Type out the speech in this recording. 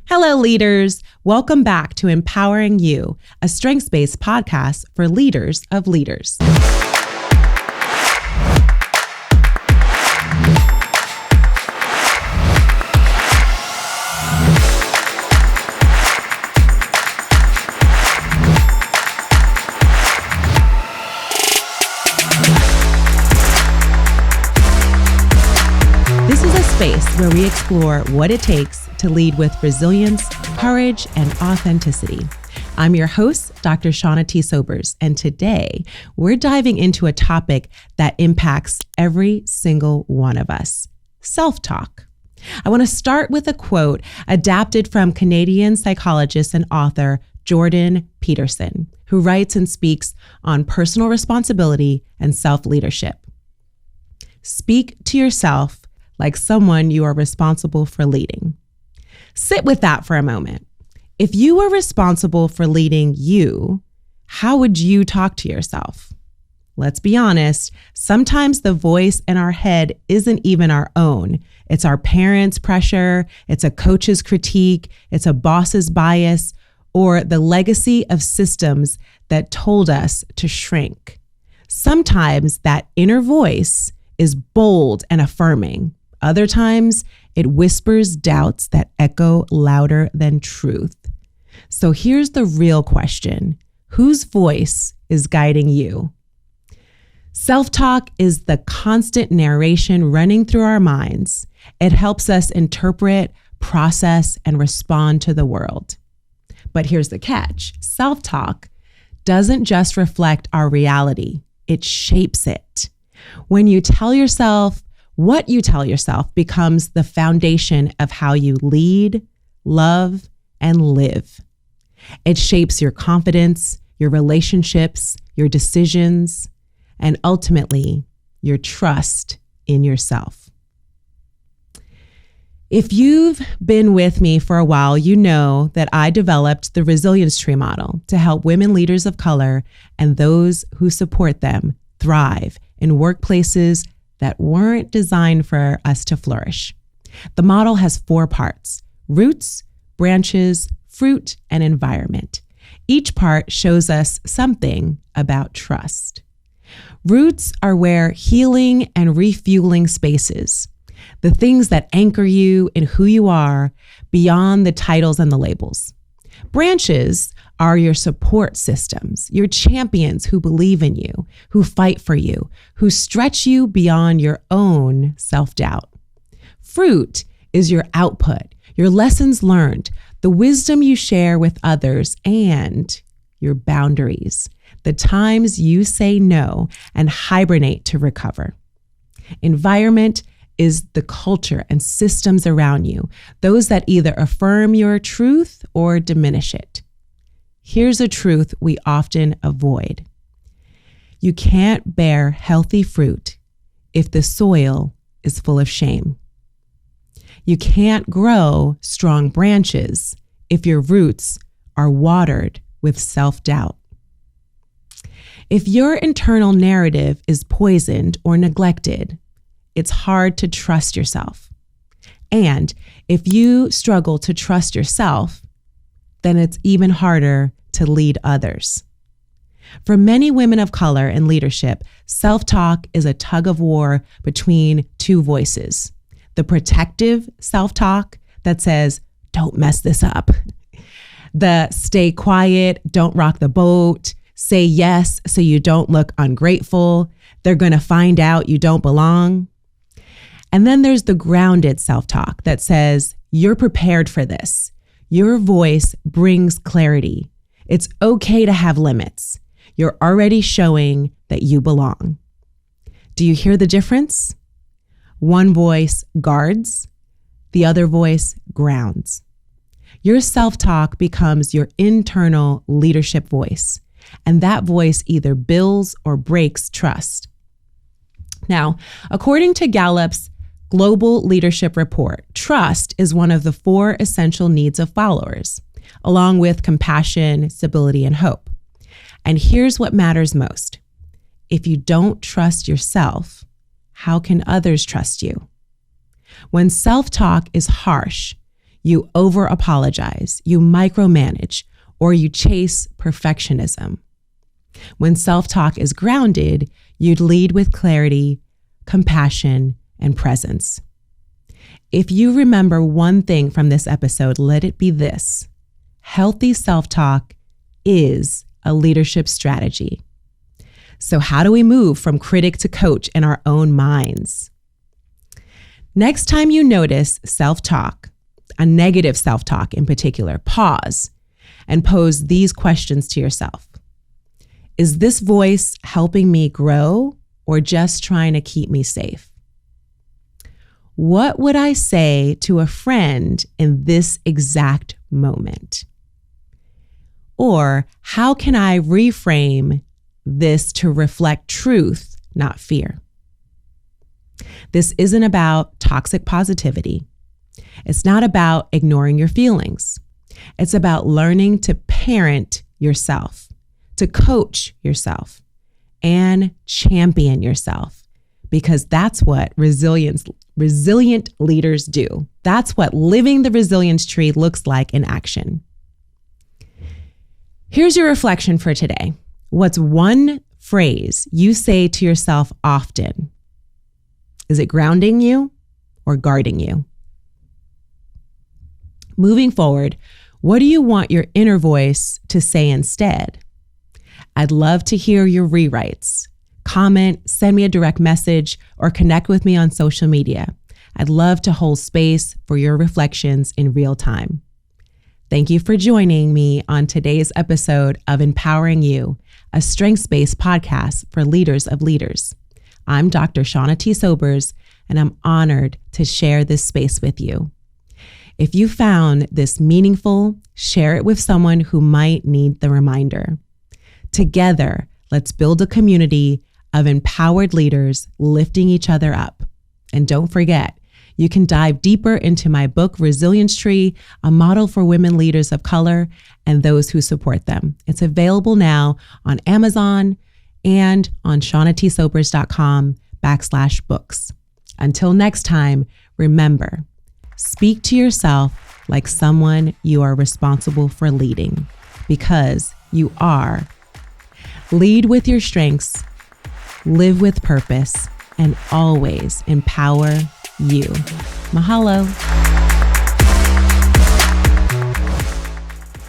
Hello, leaders. Welcome back to Empowering You, a strengths-based podcast for leaders of leaders. This is a space where we explore what it takes to lead with resilience, courage, and authenticity. I'm your host, Dr. Shauna T. And today we're diving into a topic that impacts every single one of us: self-talk. I want to start with a quote adapted from Canadian psychologist and author Jordan Peterson, who writes and speaks on personal responsibility and self-leadership. Speak to yourself like someone you are responsible for leading. Sit with that for a moment. If you were responsible for leading you, how would you talk to yourself? Let's be honest, sometimes the voice in our head isn't even our own. It's our parents' pressure, it's a coach's critique, it's a boss's bias, or the legacy of systems that told us to shrink. Sometimes that inner voice is bold and affirming. Other times, it whispers doubts that echo louder than truth. So here's the real question: whose voice is guiding you? Self-talk is the constant narration running through our minds. It helps us interpret, process, and respond to the world. But here's the catch: self-talk doesn't just reflect our reality, it shapes it. When you tell yourself, what you tell yourself becomes the foundation of how you lead, love, and live. It shapes your confidence, your relationships, your decisions, and ultimately, your trust in yourself. If you've been with me for a while, you know that I developed the Resilience Tree model to help women leaders of color and those who support them thrive in workplaces that weren't designed for us to flourish. The model has 4 parts: roots, branches, fruit, and environment. Each part shows us something about trust. Roots are where healing and refueling spaces, the things that anchor you in who you are beyond the titles and the labels. Branches are your support systems, your champions who believe in you, who fight for you, who stretch you beyond your own self-doubt. Fruit is your output, your lessons learned, the wisdom you share with others, and your boundaries, the times you say no and hibernate to recover. Environment is the culture and systems around you, those that either affirm your truth or diminish it. Here's a truth we often avoid: you can't bear healthy fruit if the soil is full of shame. You can't grow strong branches if your roots are watered with self-doubt. If your internal narrative is poisoned or neglected, it's hard to trust yourself. And if you struggle to trust yourself, then it's even harder to lead others. For many women of color in leadership, self-talk is a tug of war between 2 voices: the protective self-talk that says, "Don't mess this up." The "stay quiet, don't rock the boat, say yes so you don't look ungrateful, they're gonna find out you don't belong." And then there's the grounded self-talk that says, "You're prepared for this. Your voice brings clarity. It's okay to have limits. You're already showing that you belong." Do you hear the difference? One voice guards, the other voice grounds. Your self-talk becomes your internal leadership voice, and that voice either builds or breaks trust. Now, according to Gallup's Global Leadership Report, trust is one of the 4 essential needs of followers, along with compassion, stability, and hope. And here's what matters most: if you don't trust yourself, how can others trust you? When self-talk is harsh, you over-apologize, you micromanage, or you chase perfectionism. When self-talk is grounded, you'd lead with clarity, compassion, and presence. If you remember one thing from this episode, let it be this: healthy self-talk is a leadership strategy. So how do we move from critic to coach in our own minds? Next time you notice self-talk, a negative self-talk in particular, pause and pose these questions to yourself. Is this voice helping me grow or just trying to keep me safe? What would I say to a friend in this exact moment? Or how can I reframe this to reflect truth, not fear? This isn't about toxic positivity. It's not about ignoring your feelings. It's about learning to parent yourself, to coach yourself, and champion yourself, because that's what resilient leaders do. That's what living the resilience tree looks like in action. Here's your reflection for today. What's one phrase you say to yourself often? Is it grounding you or guarding you? Moving forward, what do you want your inner voice to say instead? I'd love to hear your rewrites. Comment, send me a direct message, or connect with me on social media. I'd love to hold space for your reflections in real time. Thank you for joining me on today's episode of Empowering You, a strengths-based podcast for leaders of leaders. I'm Dr. Shauna T. Sobers, and I'm honored to share this space with you. If you found this meaningful, share it with someone who might need the reminder. Together, let's build a community of empowered leaders lifting each other up. And don't forget, you can dive deeper into my book, Resilience Tree, a model for women leaders of color and those who support them. It's available now on Amazon and on shaunaTsobers.com/books. Until next time, remember, speak to yourself like someone you are responsible for leading, because you are. Lead with your strengths, live with purpose, and always empower you. Mahalo.